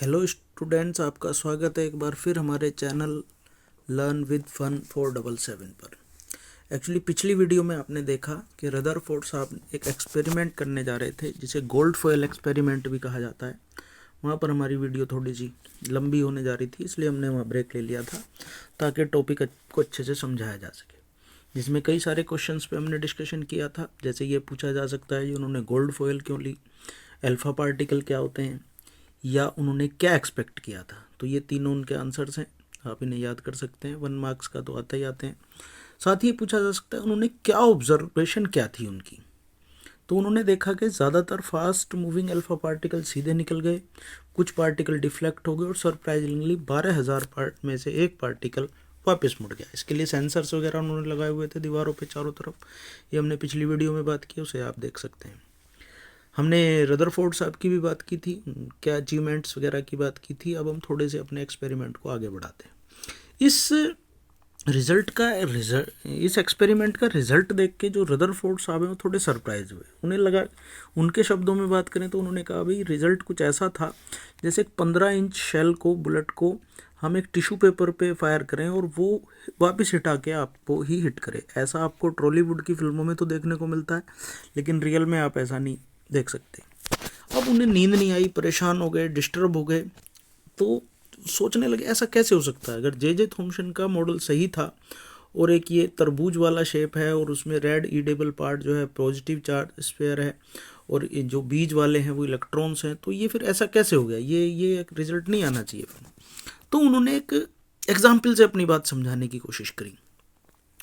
Hello students, आपका स्वागत है एक बार फिर हमारे चैनल लर्न विद फन 477 पर। एक्चुअली पिछली वीडियो में आपने देखा कि रदरफोर्ड साहब एक एक्सपेरिमेंट करने जा रहे थे जिसे गोल्ड फॉयल एक्सपेरिमेंट भी कहा जाता है। वहाँ पर हमारी वीडियो थोड़ी सी लंबी होने जा रही थी, इसलिए हमने वहाँ ब्रेक ले लिया था ताकि टॉपिक को अच्छे से समझाया जा सके, जिसमें कई सारे क्वेश्चंस पे हमने डिस्कशन किया था। जैसे ये पूछा जा सकता है कि उन्होंने गोल्ड फॉयल क्यों ली, अल्फा पार्टिकल क्या होते हैं, या उन्होंने क्या एक्सपेक्ट किया था। तो ये तीनों उनके आंसर्स हैं, आप इन्हें याद कर सकते हैं। 1 मार्क्स का तो आते ही आते हैं। साथ ही ये पूछा जा सकता है उन्होंने क्या ऑब्जर्वेशन क्या थी उनकी। तो उन्होंने देखा कि ज़्यादातर फास्ट मूविंग अल्फा पार्टिकल सीधे निकल गए, कुछ पार्टिकल डिफ्लेक्ट हो गए और सरप्राइजिंगली 12,000 पार्ट में से एक पार्टिकल वापस मुड़ गया। इसके लिए सेंसर्स वगैरह उन्होंने लगाए हुए थे दीवारों पे चारों तरफ। ये हमने पिछली वीडियो में बात की, उसे आप देख सकते हैं। हमने रदरफोर्ड साहब की भी बात की थी, क्या अचीवमेंट्स वगैरह की बात की थी। अब हम थोड़े से अपने एक्सपेरिमेंट को आगे बढ़ाते हैं। इस एक्सपेरिमेंट का रिजल्ट देख के जो रदरफोर्ड साहब हैं वो थोड़े सरप्राइज हुए। उन्हें लगा, उनके शब्दों में बात करें तो उन्होंने कहा भाई रिजल्ट कुछ ऐसा था जैसे एक 15 इंच शेल को, बुलेट को हम एक टिश्यू पेपर पे फायर करें और वो वापस हिटा के आपको ही हिट करे। ऐसा आपको टॉलीवुड की फिल्मों में तो देखने को मिलता है, लेकिन रियल में आप ऐसा नहीं देख सकते। अब उन्हें नींद नहीं आई, परेशान हो गए, डिस्टर्ब हो गए, तो सोचने लगे ऐसा कैसे हो सकता है। अगर जे थॉम्सन का मॉडल सही था और एक ये तरबूज वाला शेप है और उसमें रेड ईडेबल पार्ट जो है पॉजिटिव चार्ज स्फीयर है और ये जो बीज वाले हैं वो इलेक्ट्रॉन्स हैं, तो ये फिर ऐसा कैसे हो गया, ये एक रिजल्ट नहीं आना चाहिए। तो उन्होंने एक एग्जाम्पल से अपनी बात समझाने की कोशिश करी।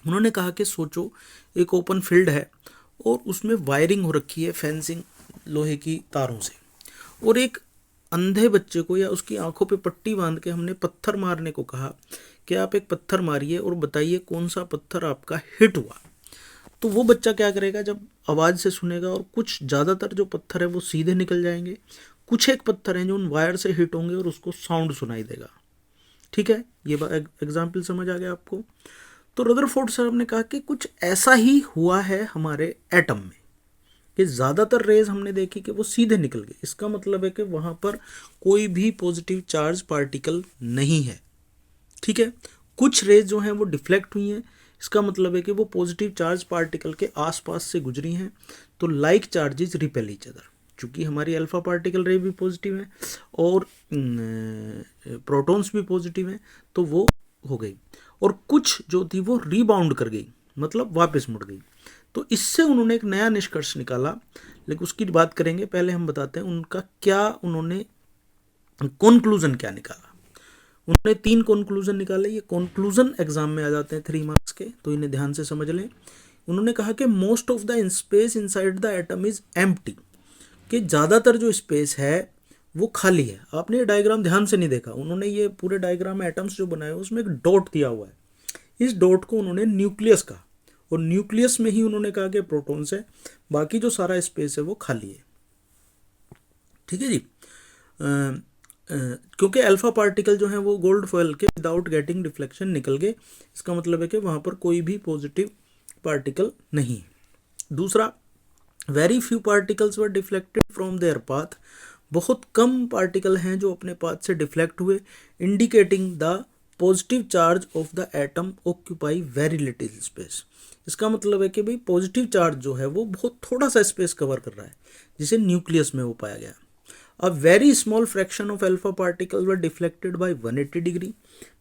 उन्होंने कहा कि सोचो एक ओपन फील्ड है और उसमें वायरिंग हो रखी है फेंसिंग लोहे की तारों से, और एक अंधे बच्चे को या उसकी आंखों पे पट्टी बांध के हमने पत्थर मारने को कहा कि आप एक पत्थर मारिए और बताइए कौन सा पत्थर आपका हिट हुआ। तो वो बच्चा क्या करेगा, जब आवाज़ से सुनेगा और कुछ ज़्यादातर जो पत्थर है वो सीधे निकल जाएंगे, कुछ एक पत्थर हैं जो उन वायर से हिट होंगे और उसको साउंड सुनाई देगा। ठीक है, ये एग्जाम्पल समझ आ गया आपको। तो रदरफोर्ड साहब ने कहा कि कुछ ऐसा ही हुआ है हमारे एटम में कि ज़्यादातर रेज हमने देखी कि वो सीधे निकल गए। इसका मतलब है कि वहाँ पर कोई भी पॉजिटिव चार्ज पार्टिकल नहीं है। ठीक है, कुछ रेज जो हैं वो डिफ्लेक्ट हुई हैं। इसका मतलब है कि वो पॉजिटिव चार्ज पार्टिकल के आसपास से गुजरी हैं। तो like charges repel each other. चूँकि हमारी अल्फा पार्टिकल रे भी पॉजिटिव है और प्रोटॉन्स भी पॉजिटिव हैं, तो वो हो गई। और कुछ जो थी वो रीबाउंड कर गई, मतलब वापस मुड़ गई। तो इससे उन्होंने एक नया निष्कर्ष निकाला, लेकिन उसकी बात करेंगे। पहले हम बताते हैं उनका क्या, उन्होंने कंक्लूजन क्या निकाला। उन्होंने 3 कंक्लूजन निकाले। ये कंक्लूजन एग्जाम में आ जाते हैं 3 मार्क्स के, तो इन्हें ध्यान से समझ लें। उन्होंने कहा कि most of the space inside the atom is empty, कि ज़्यादातर जो स्पेस है वो खाली है। आपने ये डायग्राम ध्यान से नहीं देखा, उन्होंने ये पूरे डायग्राम में एटम्स जो बनाए उसमें एक डॉट दिया हुआ है। इस डॉट को उन्होंने न्यूक्लियस कहा, और न्यूक्लियस में ही उन्होंने कहा कि प्रोटॉन्स है, बाकी जो सारा स्पेस है वो खाली है। ठीक है जी। क्योंकि अल्फा पार्टिकल जो है वो गोल्ड फॉयल के विदाउट गेटिंग डिफ्लेक्शन निकल गए, इसका मतलब है कि वहाँ पर कोई भी पॉजिटिव पार्टिकल नहीं। दूसरा, very few particles were deflected from there path, बहुत कम पार्टिकल हैं जो अपने पाथ से डिफ्लेक्ट हुए, indicating the positive charge of the atom occupy very little space. इसका मतलब है कि भाई पॉजिटिव चार्ज जो है वो बहुत थोड़ा सा स्पेस कवर कर रहा है, जिसे न्यूक्लियस में वो पाया गया। A very small fraction of alpha particle were deflected by 180 degree,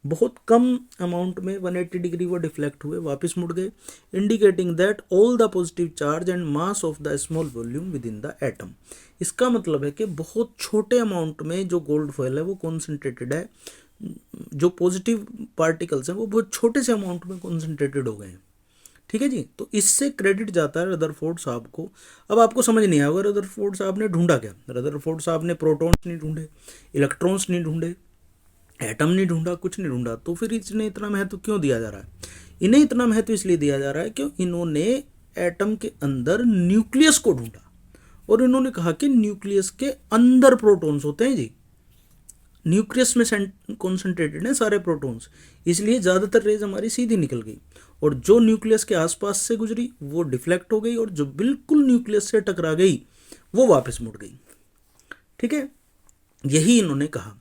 बहुत कम अमाउंट में 180 डिग्री वो डिफ्लेक्ट हुए, वापस मुड़ गए, indicating that all the positive charge and mass of the small volume with in the atom. इसका मतलब है कि बहुत छोटे अमाउंट में जो गोल्ड फॉयल है वो कॉन्सेंट्रेटेड है, जो पॉजिटिव पार्टिकल्स हैं वो बहुत छोटे से अमाउंट में कॉन्सेंट्रेटेड हो गए हैं। ठीक है जी। तो इससे क्रेडिट जाता है रदरफोर्ड साहब को। अब आपको समझ नहीं आएगा रदरफोर्ड साहब ने ढूंढा क्या। रदरफोर्ड साहब ने प्रोटॉन्स नहीं ढूंढे, इलेक्ट्रॉन्स नहीं ढूंढे, एटम नहीं ढूंढा, कुछ नहीं ढूंढा। तो फिर इन्हें इतना महत्व क्यों दिया जा रहा है? इन्हें इतना महत्व इसलिए दिया जा रहा है क्यों इन्होंने एटम के अंदर न्यूक्लियस को ढूंढा और इन्होंने कहा कि न्यूक्लियस के अंदर प्रोटॉन्स होते हैं जी। न्यूक्लियस में कॉन्सेंट्रेटेड हैं सारे प्रोटॉन्स, इसलिए ज़्यादातर रेज हमारी सीधी निकल गई, और जो न्यूक्लियस के आसपास से गुजरी वो डिफ्लेक्ट हो गई, और जो बिल्कुल न्यूक्लियस से टकरा गई वो वापस मुड़ गई। ठीक है, यही इन्होंने कहा।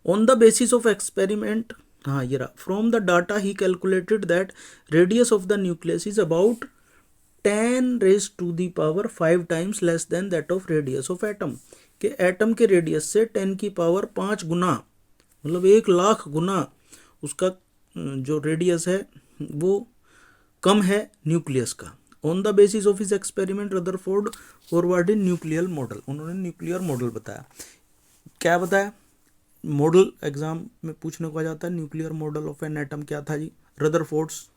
On the basis of experiment, हाँ ये रहा, from the data he calculated that radius of the nucleus is about 10⁵ times less than that of radius of atom, कि एटम के रेडियस से 10⁵ गुना, मतलब 1,00,000 गुना उसका जो रेडियस है वो कम है न्यूक्लियस का। On the basis of his experiment Rutherford forwarded nuclear model, उन्होंने न्यूक्लियर मॉडल बताया। क्या बताया? मॉडल एग्जाम में पूछने को आ जाता है, nuclear model of an atom क्या था जी? रदरफोर्ड्स।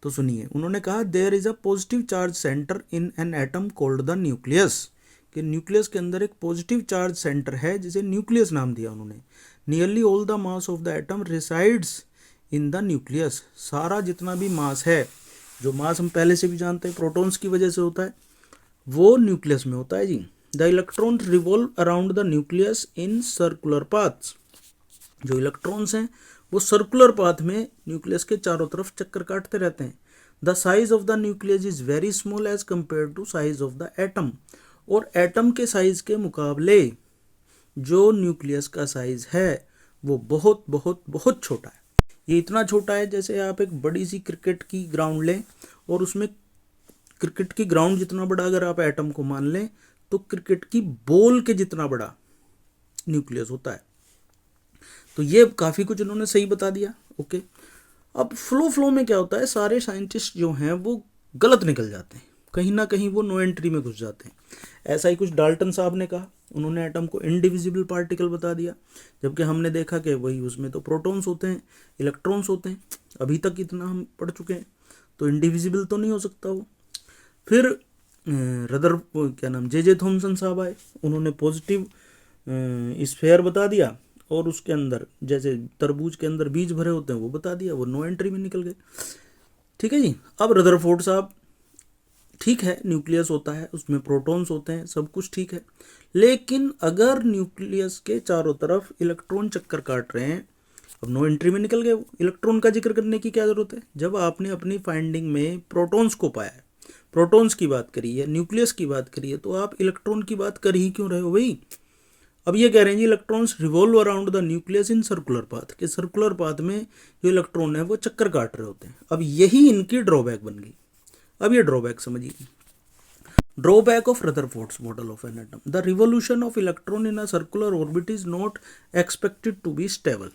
तो सुनिए, उन्होंने कहा there is a positive charge centre in an atom called the nucleus, कि न्यूक्लियस के अंदर एक पॉजिटिव चार्ज सेंटर है जिसे न्यूक्लियस नाम दिया उन्होंने। Nearly all the mass of the atom resides in the nucleus, सारा जितना भी मास है, जो मास हम पहले से भी जानते हैं प्रोटॉन्स की वजह से होता है, वो न्यूक्लियस में होता है जी। The electron revolve around the nucleus in circular paths, जो इलेक्ट्रॉन्स हैं वो सर्कुलर पाथ में न्यूक्लियस के चारों तरफ चक्कर काटते रहते हैं। The size of the nucleus is very small as compare to size of the atom, और एटम के साइज के मुकाबले जो न्यूक्लियस का साइज है वो बहुत बहुत बहुत छोटा है। ये इतना छोटा है जैसे आप एक बड़ी सी क्रिकेट की ग्राउंड लें और उसमें क्रिकेट की ग्राउंड जितना बड़ा अगर आप एटम को मान लें तो क्रिकेट की बॉल के जितना बड़ा न्यूक्लियस होता है। तो ये काफ़ी कुछ उन्होंने सही बता दिया। ओके, अब फ्लो में क्या होता है, सारे साइंटिस्ट जो हैं वो गलत निकल जाते हैं, कहीं ना कहीं वो नो एंट्री में घुस जाते हैं। ऐसा ही कुछ डाल्टन साहब ने कहा, उन्होंने एटम को इनडिविजिबल पार्टिकल बता दिया, जबकि हमने देखा कि वही उसमें तो प्रोटॉन्स होते हैं, इलेक्ट्रॉन्स होते हैं, अभी तक इतना हम पढ़ चुके हैं, तो इनडिविजिबल तो नहीं हो सकता वो। फिर क्या नाम, जे थॉमसन साहब आए, उन्होंने पॉजिटिव स्फेयर बता दिया, और उसके अंदर जैसे तरबूज के अंदर बीज भरे होते हैं वो बता दिया, वो नो एंट्री में निकल गए। ठीक है जी। अब रदरफोर्ड साहब, ठीक है न्यूक्लियस होता है, उसमें प्रोटॉन्स होते हैं, सब कुछ ठीक है, लेकिन अगर न्यूक्लियस के चारों तरफ इलेक्ट्रॉन चक्कर काट रहे हैं, अब नो एंट्री में निकल गए वो, इलेक्ट्रॉन का जिक्र करने की क्या ज़रूरत है? जब आपने अपनी फाइंडिंग में प्रोटॉन्स को पाया है, प्रोटॉन्स की बात करी है, न्यूक्लियस की बात करी है, तो आप इलेक्ट्रॉन की बात कर ही क्यों रहे हो भाई? अब ये कह रहे हैं जी electrons revolve around the nucleus in circular path, के सर्कुलर पाथ में जो इलेक्ट्रॉन है वो चक्कर काट रहे होते हैं। अब यही इनकी ड्रॉबैक बन गई। अब ये ड्रॉबैक समझिए, drawback of Rutherford's model of an atom, the revolution of electron in a circular orbit is not expected to be stable.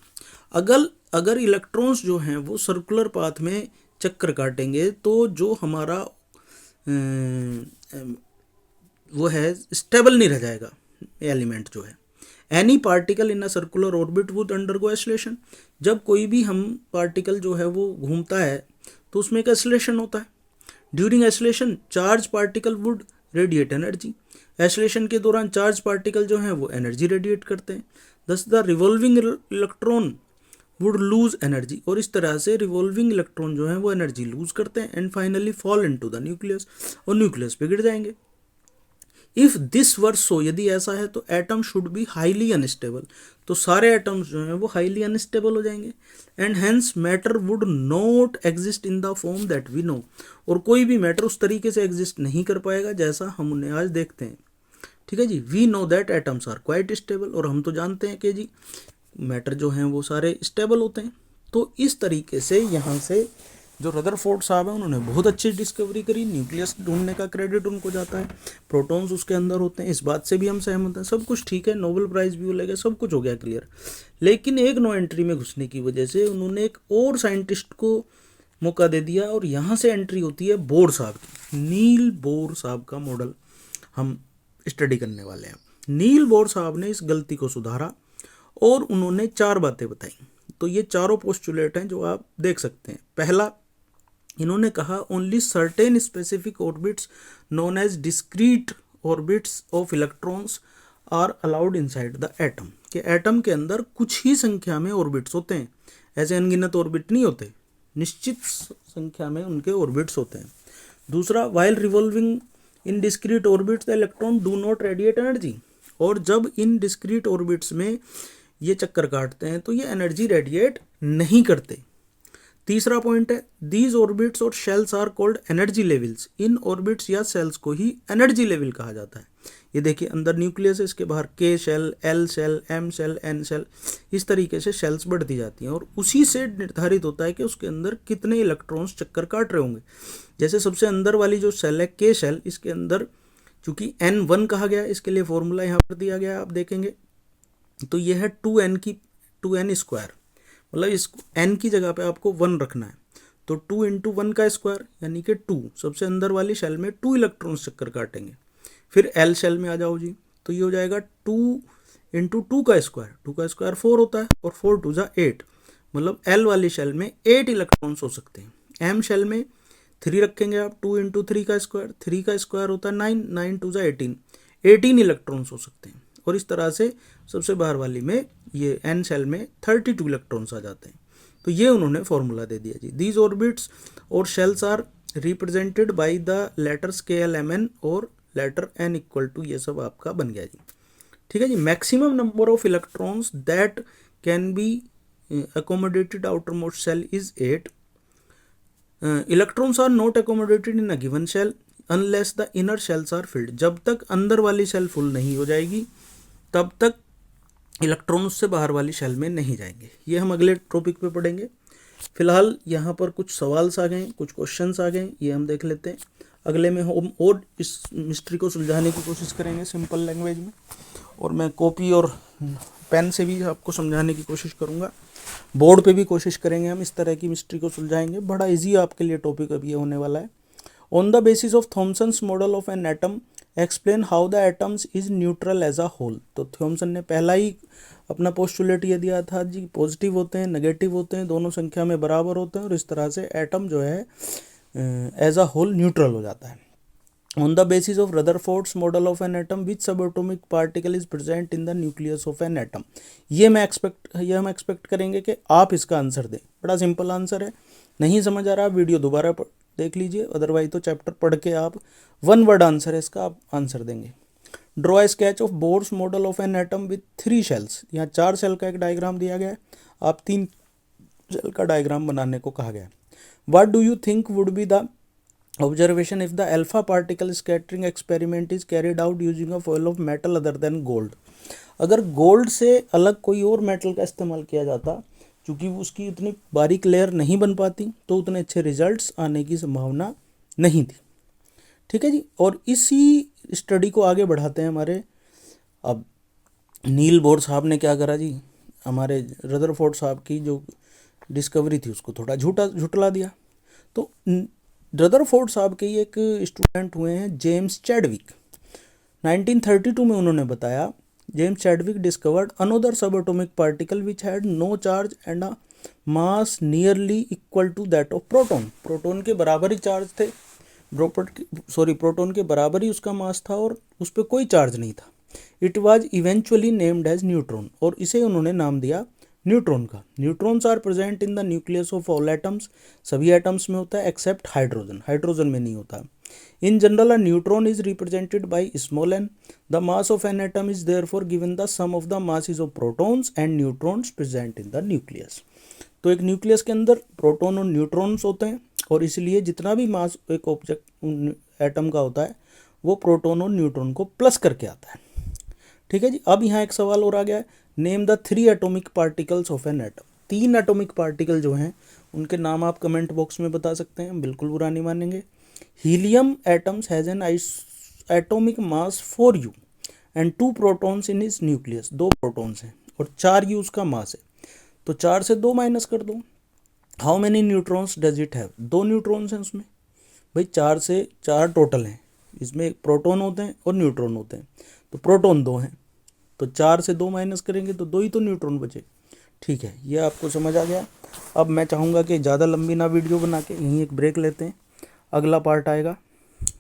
अगर इलेक्ट्रॉन्स जो हैं वो सर्कुलर पाथ में चक्कर काटेंगे तो जो हमारा वो है स्टेबल नहीं रह जाएगा एलिमेंट जो है। Any particle in a circular orbit would undergo acceleration, जब कोई भी हम पार्टिकल जो है वो घूमता है तो उसमें एक एस्लेशन होता है। During acceleration charge particle would radiate energy, acceleration के दौरान चार्ज पार्टिकल जो हैं वो एनर्जी रेडिएट करते हैं। दस the revolving electron would lose energy, और इस तरह से रिवॉल्विंग इलेक्ट्रॉन जो हैं वो एनर्जी लूज करते हैं, and finally fall into the nucleus, और न्यूक्लियस पे गिर जाएंगे। इफ दिस वर सो, यदि ऐसा है तो atom should be highly unstable, तो सारे एटम्स जो हैं वो हाईली अनस्टेबल हो जाएंगे, and hence matter would not exist in the form that we know, और कोई भी मैटर उस तरीके से एग्जिस्ट नहीं कर पाएगा जैसा हम उन्हें आज देखते हैं। ठीक है जी। We know that atoms are quite stable, और हम तो जानते हैं कि जी मैटर जो हैं वो सारे स्टेबल होते हैं। तो इस तरीके से यहाँ से जो रदरफोर्ड साहब हैं उन्होंने बहुत अच्छी डिस्कवरी करी, न्यूक्लियस ढूंढने का क्रेडिट उनको जाता है, प्रोटॉन्स उसके अंदर होते हैं, इस बात से भी हम सहमत हैं, सब कुछ ठीक है, नोबेल प्राइज़ भी मिलेगा, सब कुछ हो गया क्लियर। लेकिन एक नो एंट्री में घुसने की वजह से उन्होंने एक और साइंटिस्ट को मौका दे दिया, और यहाँ से एंट्री होती है बोर साहब की। नील बोर साहब का मॉडल हम स्टडी करने वाले हैं। नील बोर साहब ने इस गलती को सुधारा और उन्होंने 4 बातें बताई। तो ये चारों पोस्टुलेट हैं जो आप देख सकते हैं। पहला, इन्होंने कहा only certain specific orbits known as discrete orbits of electrons are allowed inside the atom, कि एटम के अंदर कुछ ही संख्या में ऑर्बिट्स होते हैं, ऐसे अनगिनत ऑर्बिट नहीं होते, निश्चित संख्या में उनके ऑर्बिट्स होते हैं। दूसरा, while revolving in discrete orbits the electron do not radiate energy, और जब इन डिस्क्रीट ऑर्बिट्स में ये चक्कर काटते हैं तो ये एनर्जी रेडिएट नहीं करते। तीसरा पॉइंट है, दीज ऑर्बिट्स और shells are called energy levels, इन ऑर्बिट्स या सेल्स को ही एनर्जी लेवल कहा जाता है, ये देखिए अंदर न्यूक्लियस है, इसके बाहर के shell, L shell, M shell, N shell, इस तरीके से शेल्स बढ़ती जाती हैं और उसी से निर्धारित होता है कि उसके अंदर कितने इलेक्ट्रॉन्स चक्कर काट रहे होंगे। जैसे सबसे अंदर वाली जो शेल है के शेल, इसके अंदर चूंकि N1 कहा गया, इसके लिए फॉर्मूला यहाँ पर दिया गया है, आप देखेंगे तो ये है 2n स्क्वायर, मतलब इस n की जगह पे आपको 1 रखना है, तो 2 इंटू 1 का स्क्वायर यानी कि 2, सबसे अंदर वाली शेल में 2 इलेक्ट्रॉन्स चक्कर काटेंगे। फिर एल शेल में आ जाओ जी, तो ये हो जाएगा 2 इंटू 2 का स्क्वायर, 2 का स्क्वायर 4 होता है और 4 2 जा 8, मतलब एल वाली शेल में 8 इलेक्ट्रॉन्स हो सकते हैं। एम शेल में 3 रखेंगे आप, 2 इंटू 3 का स्क्वायर, 3 का स्क्वायर होता है 9, 9 2 जा 18, 18 इलेक्ट्रॉन्स हो सकते हैं। और इस तरह से सबसे बाहर वाली में ये एन शेल में 32 इलेक्ट्रॉन्स आ जाते हैं। तो ये उन्होंने फॉर्मूला दे दिया जी। दीज ऑर्बिट्स और shells are represented by the letters K L M N और लेटर एन इक्वल टू, ये सब आपका बन गया जी। ठीक है जी। Maximum number of electrons that can be accommodated outermost cell is 8. Electrons are not accommodated in a given shell unless the inner shells are filled. जब तक अंदर वाली शेल फुल नहीं हो जाएगी तब तक इलेक्ट्रॉन उससे बाहर वाली शेल में नहीं जाएंगे। ये हम अगले टॉपिक पे पढ़ेंगे। फिलहाल यहाँ पर कुछ सवाल्स आ गए, कुछ क्वेश्चंस आ गए, ये हम देख लेते हैं। अगले में हम और इस मिस्ट्री को सुलझाने की कोशिश करेंगे सिंपल लैंग्वेज में, और मैं कॉपी और पेन से भी आपको समझाने की कोशिश करूँगा। बोर्ड पे भी कोशिश करेंगे, हम इस तरह की मिस्ट्री को सुलझाएंगे। बड़ा इजी आपके लिए टॉपिक अभी ये होने वाला है। On the basis of Thomson's model of an atom explain how the atoms is neutral as a whole. तो थॉमसन ने पहला ही अपना पोस्टुलेट ये दिया था जी, पॉजिटिव होते हैं, नेगेटिव होते हैं, दोनों संख्या में बराबर होते हैं और इस तरह से एटम जो है एज अ होल न्यूट्रल हो जाता है। On the basis of Rutherford's model of an atom, which subatomic particle is present in the nucleus of an atom? ये हम एक्सपेक्ट करेंगे कि आप इसका आंसर दें। बड़ा सिंपल आंसर है, नहीं समझ आ रहा वीडियो दोबारा देख लीजिए, अदरवाइज तो चैप्टर पढ़ के आप 1 वर्ड आंसर है इसका, आप आंसर देंगे। Draw a sketch of Bohr's model of an atom with 3 shells. यहाँ 4 शेल का एक डायग्राम दिया गया है, आप 3 शेल का डायग्राम बनाने को कहा गया है। What do you think would be the observation if the alpha particle scattering experiment is carried out using a foil of metal other than gold? अगर गोल्ड से अलग कोई और मेटल का इस्तेमाल किया जाता, क्योंकि उसकी उतनी बारीक लेयर नहीं बन पाती, तो उतने अच्छे रिजल्ट्स आने की संभावना नहीं थी। ठीक है जी। और इसी स्टडी को आगे बढ़ाते हैं हमारे, अब नील बोर साहब ने क्या करा जी, हमारे रदरफोर्ड साहब की जो डिस्कवरी थी उसको थोड़ा झुटला दिया। तो रदरफोर्ड साहब के एक स्टूडेंट हुए हैं जेम्स चैडविक। 1932 में उन्होंने बताया, James Chadwick discovered another sub atomic particle which had no charge and a mass nearly equal to that of proton. Proton के बराबर ही चार्ज थे, प्रोटॉन के बराबर ही उसका मास था और उस पर कोई चार्ज नहीं था। It was eventually named as neutron, और इसे उन्होंने नाम दिया न्यूट्रॉन का। Neutrons are present in the nucleus of all atoms, सभी एटम्स में होता है एक्सेप्ट हाइड्रोजन, हाइड्रोजन में नहीं होता। In general a neutron is represented by small N. The mass of an atom is therefore given the sum of the masses of protons and neutrons present in the nucleus. तो एक nucleus के अंदर proton और neutrons होते हैं, और इसलिए जितना भी मास एक ऑब्जेक्ट एटम का होता है वो प्रोटॉन और न्यूट्रॉन को प्लस करके आता है। ठीक है जी। अब यहाँ एक सवाल और आ गया है, name the 3 atomic particles of an atom. 3 atomic particle जो हैं उनके नाम आप कमेंट बॉक्स में बता सकते हैं, बिल्कुल बुरा नहीं मानेंगे। Helium atoms has an atomic mass 4u and 2 protons in is nucleus. 2 protons हैं और 4u उसका मास है, तो 4 से 2 माइनस कर दो। How many neutrons does it have? 2 neutrons हैं उसमें भाई, 4 से 4 टोटल हैं, इसमें प्रोटॉन होते हैं और न्यूट्रॉन होते हैं, तो प्रोटॉन 2 हैं, तो 4 से 2 माइनस करेंगे तो 2 ही तो न्यूट्रॉन बचे। ठीक है, ये आपको समझ आ गया। अब मैं चाहूँगा कि ज़्यादा लंबी ना वीडियो बना के यहीं एक ब्रेक लेते हैं, अगला पार्ट आएगा।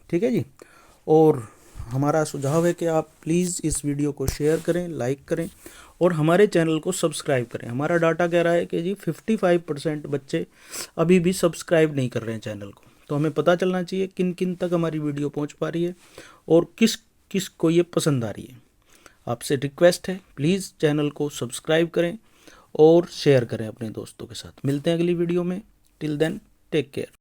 ठीक है जी। और हमारा सुझाव है कि आप प्लीज़ इस वीडियो को शेयर करें, लाइक करें और हमारे चैनल को सब्सक्राइब करें। हमारा डाटा कह रहा है कि जी 55% बच्चे अभी भी सब्सक्राइब नहीं कर रहे हैं चैनल को, तो हमें पता चलना चाहिए किन किन तक हमारी वीडियो पहुँच पा रही है और किस किस को ये पसंद आ रही है। आपसे रिक्वेस्ट है, प्लीज़ चैनल को सब्सक्राइब करें और शेयर करें अपने दोस्तों के साथ। मिलते हैं अगली वीडियो में। Till then take care.